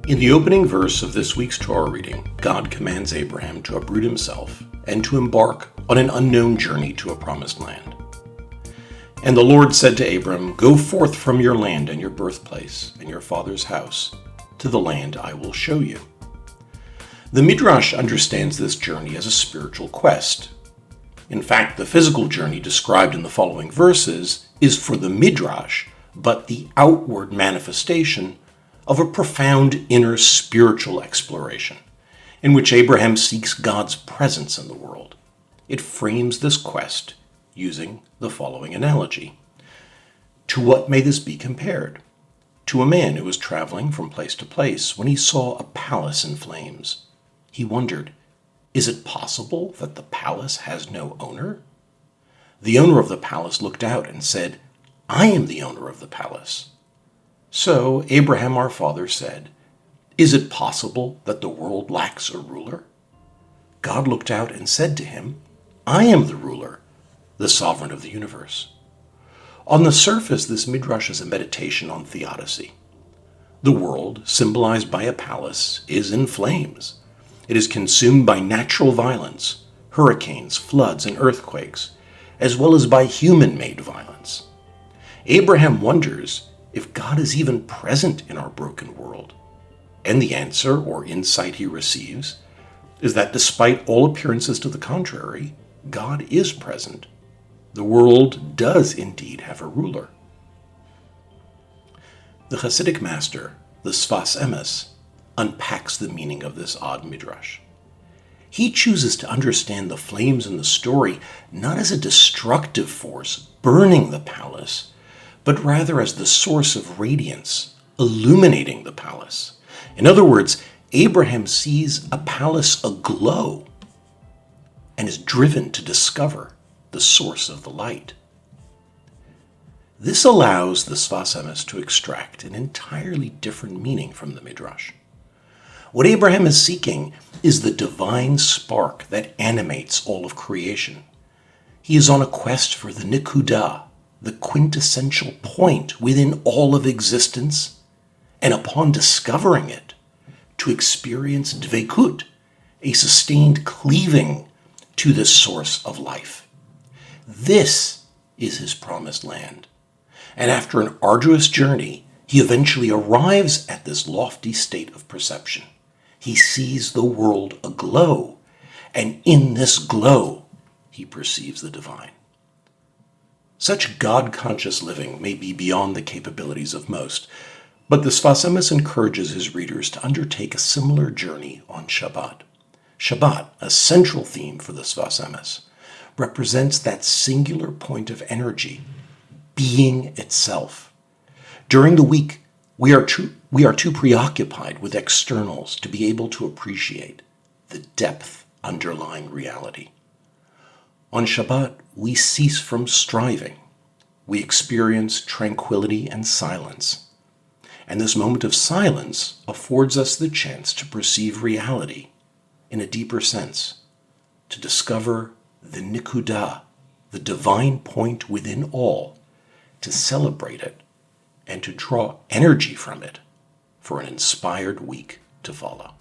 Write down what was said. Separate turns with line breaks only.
In the opening verse of this week's Torah reading, God commands Abraham to uproot himself and to embark on an unknown journey to a promised land. And the Lord said to Abram, "Go forth from your land and your birthplace and your father's house to the land I will show you." The Midrash understands this journey as a spiritual quest. In fact, the physical journey described in the following verses is for the Midrash, but the outward manifestation of a profound inner spiritual exploration, in which Abraham seeks God's presence in the world. It frames this quest using the following analogy. To what may this be compared? To a man who was traveling from place to place when he saw a palace in flames. He wondered, is it possible that the palace has no owner? The owner of the palace looked out and said, "I am the owner of the palace." So Abraham our father said, "Is it possible that the world lacks a ruler?" God looked out and said to him, "I am the ruler, the sovereign of the universe." On the surface, this midrash is a meditation on theodicy. The world, symbolized by a palace, is in flames. It is consumed by natural violence, hurricanes, floods, and earthquakes, as well as by human-made violence. Abraham wonders if God is even present in our broken world. And the answer, or insight he receives, is that despite all appearances to the contrary, God is present. The world does indeed have a ruler. The hasidic master, the Sfas Emes, unpacks the meaning of this odd midrash. He chooses to understand the flames in the story not as a destructive force burning the palace, but rather as the source of radiance, illuminating the palace. In other words, Abraham sees a palace aglow and is driven to discover the source of the light. This allows the Sfas Emes to extract an entirely different meaning from the Midrash. What Abraham is seeking is the divine spark that animates all of creation. He is on a quest for the nikudah, the quintessential point within all of existence, and upon discovering it, to experience dveikut, a sustained cleaving to this source of life. This is his promised land. And after an arduous journey, he eventually arrives at this lofty state of perception. He sees the world aglow, and in this glow, he perceives the divine. Such God-conscious living may be beyond the capabilities of most, but the Sfas Emes encourages his readers to undertake a similar journey on Shabbat. Shabbat, a central theme for the Sfas Emes, represents that singular point of energy, being itself. During the week, we are too preoccupied with externals to be able to appreciate the depth underlying reality. On Shabbat, we cease from striving. We experience tranquility and silence. And this moment of silence affords us the chance to perceive reality in a deeper sense, to discover the nikudah, the divine point within all, to celebrate it, and to draw energy from it for an inspired week to follow.